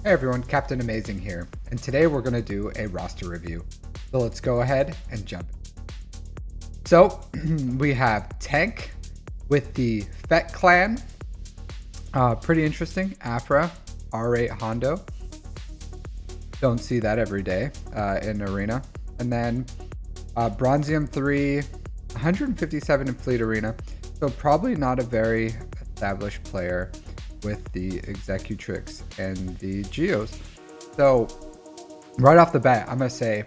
Hey everyone, Captain Amazing here, and today we're going to do a roster review. So let's go ahead and jump in. So we have Tenkk with the Fett clan. Pretty interesting. Afra, R8 Hondo. Don't see that every day in Arena. And then Bronzium 3, 157 in Fleet Arena. So probably not a very established player with the Executrix and the Geos. So right off the bat, I'm gonna say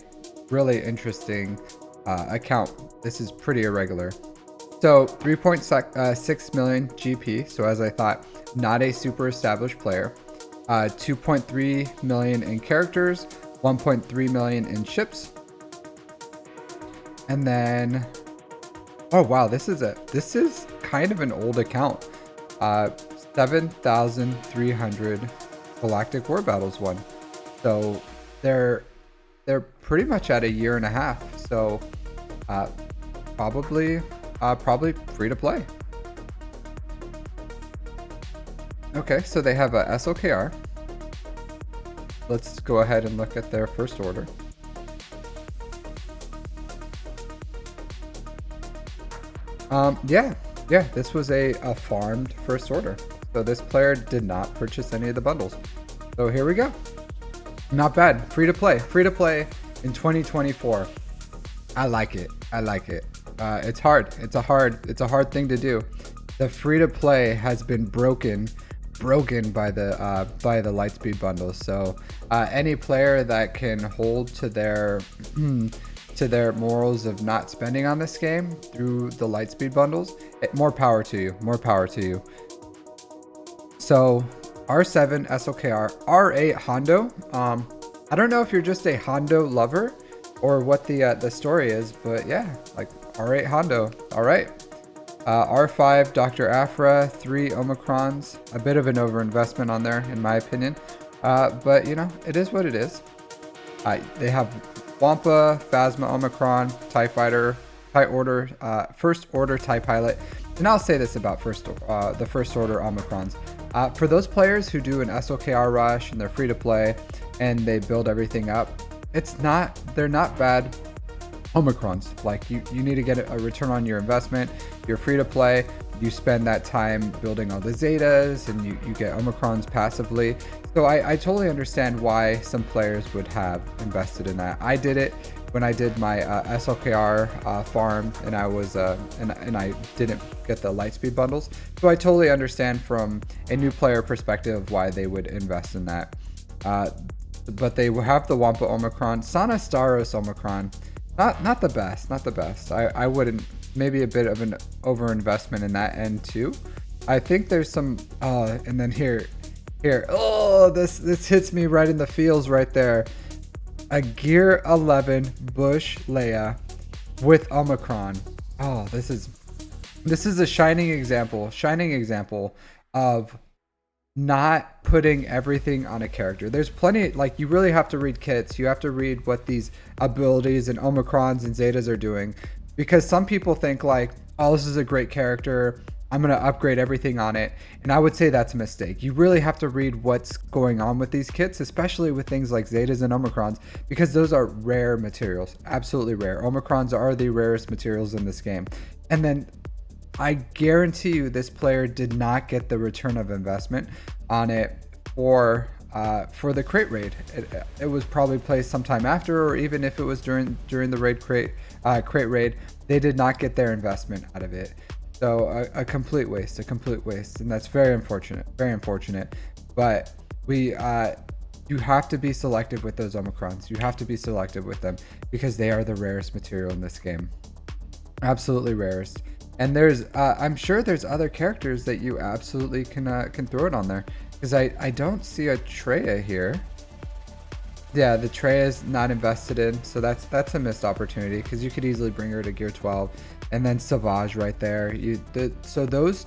really interesting account. This is pretty irregular. So 3.6 million GP. So as I thought, not a super established player. 2.3 million in characters, 1.3 million in ships. And then, oh wow, this is kind of an old account. 7,300 Galactic War Battles won. So they're pretty much at a year and a half. So probably free to play. Okay, so they have a SOKR. Let's go ahead and look at their first order. Yeah, this was a farmed first order. So this player did not purchase any of the bundles. So here we go. Not bad. Free to play in 2024. I like it. It's hard. It's a hard thing to do. The free to play has been broken by the Lightspeed bundles. So any player that can hold to their morals of not spending on this game through the Lightspeed bundles, more power to you. So R7 SOKR, R8 Hondo. I don't know if you're just a Hondo lover or what the story is, but yeah, like R8 Hondo. All right. R5 Dr. Afra, 3 Omicrons. A bit of an overinvestment on there, in my opinion. But you know, it is what it is. They have Wampa, Phasma Omicron, TIE Fighter, First Order TIE Pilot. And I'll say this about the First Order Omicrons. For those players who do an SOKR rush and they're free to play and they build everything up, they're not bad Omicrons. Like you need to get a return on your investment. You're free to play. You spend that time building all the Zetas and you get Omicrons passively. So I totally understand why some players would have invested in that. I did it when I did my SLKR farm and I was and I didn't get the Lightspeed bundles. So I totally understand from a new player perspective why they would invest in that. But they will have the Wampa Omicron, Sana Staros Omicron. Not the best. I wouldn't. Maybe a bit of an overinvestment in that end too. I think there's some. And then here. Oh, this hits me right in the feels right there. A Gear 11 Bush Leia with Omicron. Oh, this is a shining example of not putting everything on a character. There's plenty, like you really have to read kits. You have to read what these abilities and Omicrons and Zetas are doing, because some people think like, oh, this is a great character, I'm going to upgrade everything on it. And I would say that's a mistake. You really have to read what's going on with these kits, especially with things like Zetas and Omicrons, because those are rare materials, absolutely rare. Omicrons are the rarest materials in this game. And then I guarantee you this player did not get the return of investment on it for the crate raid. It was probably placed sometime after, or even if it was during the raid crate raid, they did not get their investment out of it. So a complete waste, and that's very unfortunate. But you have to be selective with those Omicrons. You have to be selective with them because they are the rarest material in this game, absolutely rarest. And there's, I'm sure there's other characters that you absolutely can throw it on there, because I don't see a Traya here. Yeah, the Traya is not invested in, so that's a missed opportunity, because you could easily bring her to Gear 12, and then Savage right there. So those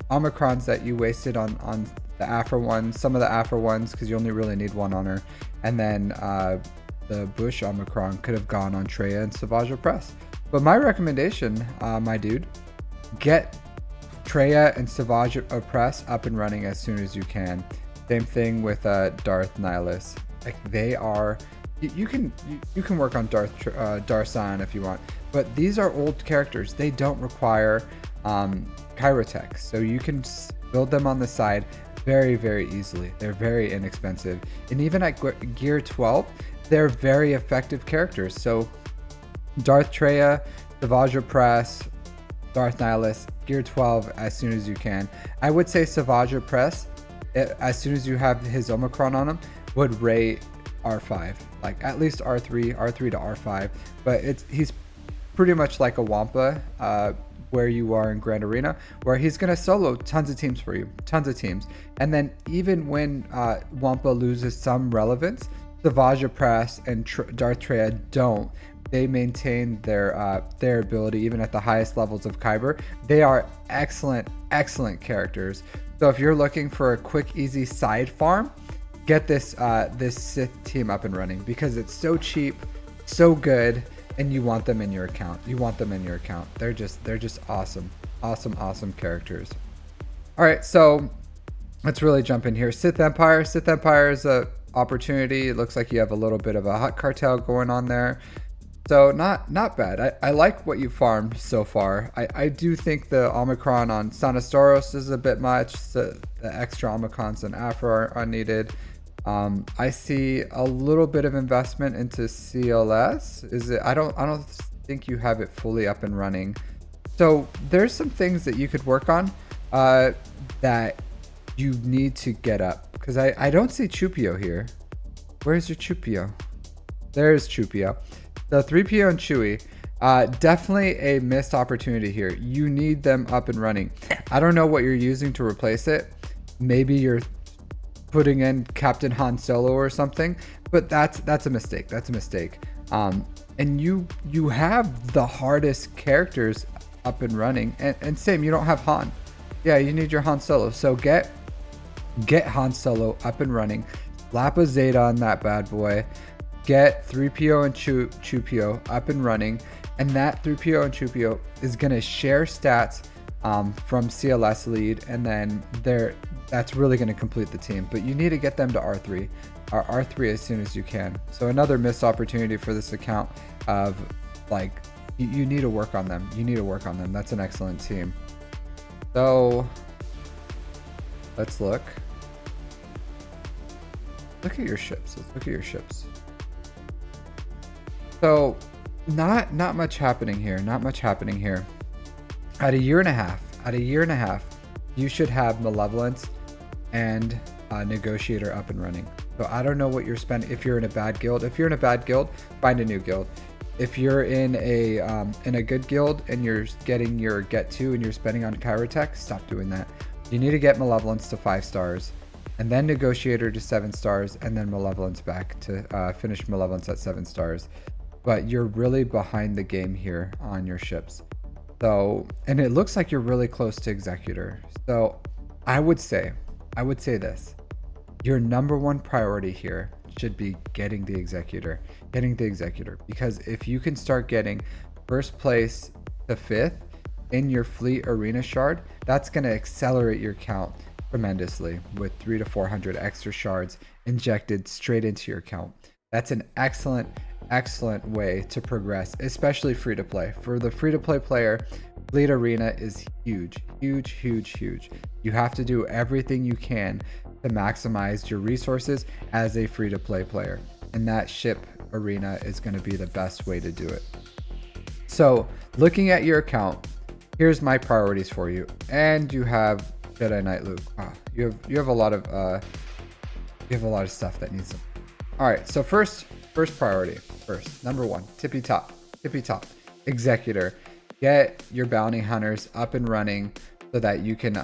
Omicrons that you wasted on the Afra ones, some of the Afra ones, because you only really need one on her, and then the Bush Omicron could have gone on Traya and Savage Press. But my recommendation, my dude, get Traya and Savage Press up and running as soon as you can. Same thing with Darth Nihilus. Like they are, you can work on Darsan if you want, but these are old characters. They don't require Kyrotech, so you can build them on the side very easily. They're very inexpensive, and even at gear 12, they're very effective characters. So Darth Treya, Savage Press, Darth Nihilus, gear 12 as soon as you can. I would say Savage Press, as soon as you have his Omicron on him, would rate R5, like at least R3 to R5. But he's pretty much like a Wampa, where you are in Grand Arena, where he's gonna solo tons of teams for you, tons of teams. And then even when Wampa loses some relevance, Savage Press and Darth Treya don't. They maintain their ability even at the highest levels of Kyber. They are excellent characters. So if you're looking for a quick, easy side farm, get this Sith team up and running, because it's so cheap, so good, and you want them in your account. They're just awesome characters. All right, so let's really jump in here. Sith Empire is a opportunity. It looks like you have a little bit of a hut cartel going on there. So not bad. I like what you farmed so far. I do think the Omicron on Sanastoros is a bit much. The extra Omicrons on Afro are needed. I see a little bit of investment into CLS. Is it? I don't think you have it fully up and running. So there's some things that you could work on that you need to get up, because I don't see Chupio here. Where's your Chupio? There's Chupio. So 3PO and Chewie, definitely a missed opportunity here. You need them up and running. I don't know what you're using to replace it. Maybe you're putting in Captain Han Solo or something, but that's a mistake. And you have the hardest characters up and running, and same, you don't have Han. Yeah, you need your Han Solo. So get Han Solo up and running. Slap a Zeta on that bad boy. Get 3PO and Chupio up and running, and that 3PO and Chupio is going to share stats from CLS lead, and then that's really going to complete the team. But you need to get them to R3 or R3 as soon as you can. So another missed opportunity for this account of, like, you need to work on them. That's an excellent team. So let's look at your ships. So not much happening here. At a year and a half, you should have Malevolence and Negotiator up and running. So I don't know what you're spending. If you're in a bad guild, find a new guild. If you're in a good guild and you're getting your get to and you're spending on Kyrotech, stop doing that. You need to get Malevolence to 5 stars, and then Negotiator to 7 stars, and then Malevolence back to finish Malevolence at 7 stars. But you're really behind the game here on your ships. So, and it looks like you're really close to Executor. So I would say this: your number one priority here should be getting the Executor, because if you can start getting first place to 5th in your fleet arena shard, that's going to accelerate your count tremendously with 300 to 400 extra shards injected straight into your count. That's an excellent way to progress, especially free to play. For the free to play player, fleet arena is huge. You have to do everything you can to maximize your resources as a free to play player, and that ship arena is going to be the best way to do it. So looking at your account, here's my priorities for you. And you have Jedi Knight Luke. Wow, you have a lot of stuff that needs them. All right, so first priority, number 1, tippy top, Executor. Get your bounty hunters up and running so that you can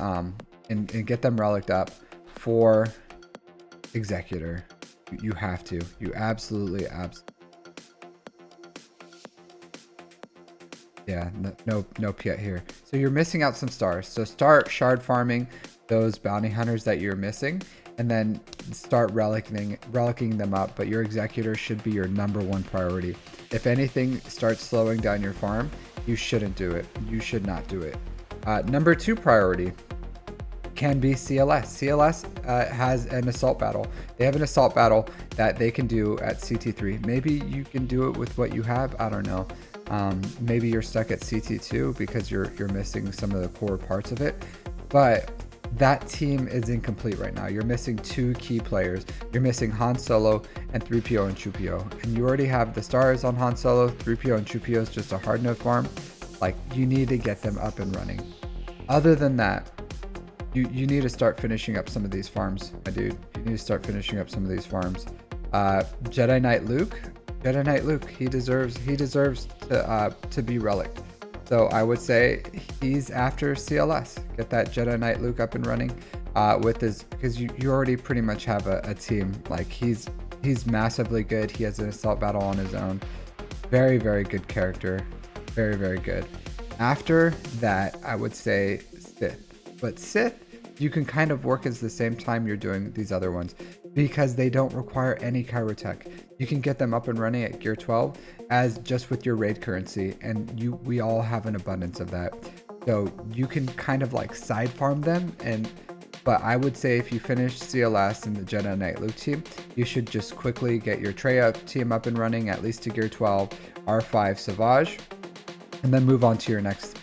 and get them relicked up for Executor. You have to. You absolutely. Yeah, no Piet here. So you're missing out some stars. So start shard farming those bounty hunters that you're missing, and then start relicking them up. But your Executor should be your number 1 priority. If anything starts slowing down your farm, you shouldn't do it. You should not do it. Number 2 priority, can be CLS. CLS has an assault battle. They have an assault battle that they can do at CT3. Maybe you can do it with what you have. I don't know. Maybe you're stuck at CT2 because you're missing some of the core parts of it. But that team is incomplete right now. You're missing 2 key players. You're missing Han Solo and 3PO and Chupio. And you already have the stars on Han Solo. 3PO and Chupio is just a hard no farm. Like, you need to get them up and running. Other than that, you need to start finishing up some of these farms, my dude. You need to start finishing up some of these farms. Jedi Knight Luke, he deserves to be relic. So I would say he's after CLS. Get that Jedi Knight Luke up and running with his, because you already pretty much have a team. Like, he's massively good. He has an assault battle on his own. Very, very good character. Very, very good. After that, I would say Sith. But Sith, you can kind of work as the same time you're doing these other ones, because they don't require any chirotech. You can get them up and running at gear 12 as just with your raid currency, and we all have an abundance of that. So you can kind of like side farm them, but I would say if you finish CLS and the Jedi Knight Luke team, you should just quickly get your Trey team up and running at least to gear 12, R5 Savage, and then move on to your next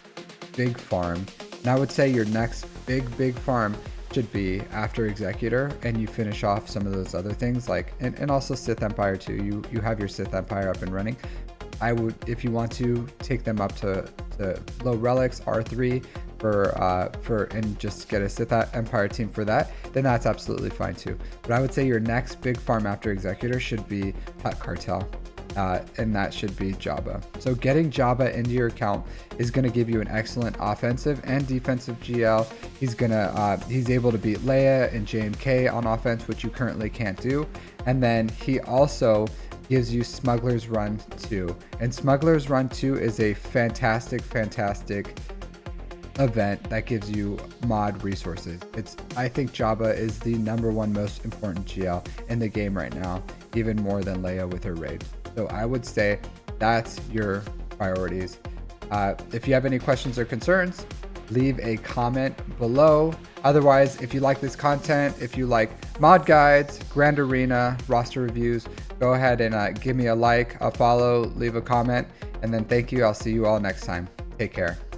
big farm. And I would say your next big farm should be after Executor, and you finish off some of those other things, like and also Sith Empire too. You have your Sith Empire up and running. I would, if you want to, take them up to low relics, R3 for and just get a Sith Empire team for that, then that's absolutely fine too. But I would say your next big farm after Executor should be Hut Cartel. And that should be Jabba. So getting Jabba into your account is going to give you an excellent offensive and defensive GL. He's able to beat Leia and JMK on offense, which you currently can't do. And then he also gives you Smuggler's Run 2. And Smuggler's Run 2 is a fantastic event that gives you mod resources. I think Jabba is the #1 most important GL in the game right now, even more than Leia with her raid. So I would say that's your priorities. If you have any questions or concerns, leave a comment below. Otherwise, if you like this content, if you like mod guides, Grand Arena, roster reviews, go ahead and give me a like, a follow, leave a comment, and then thank you. I'll see you all next time. Take care.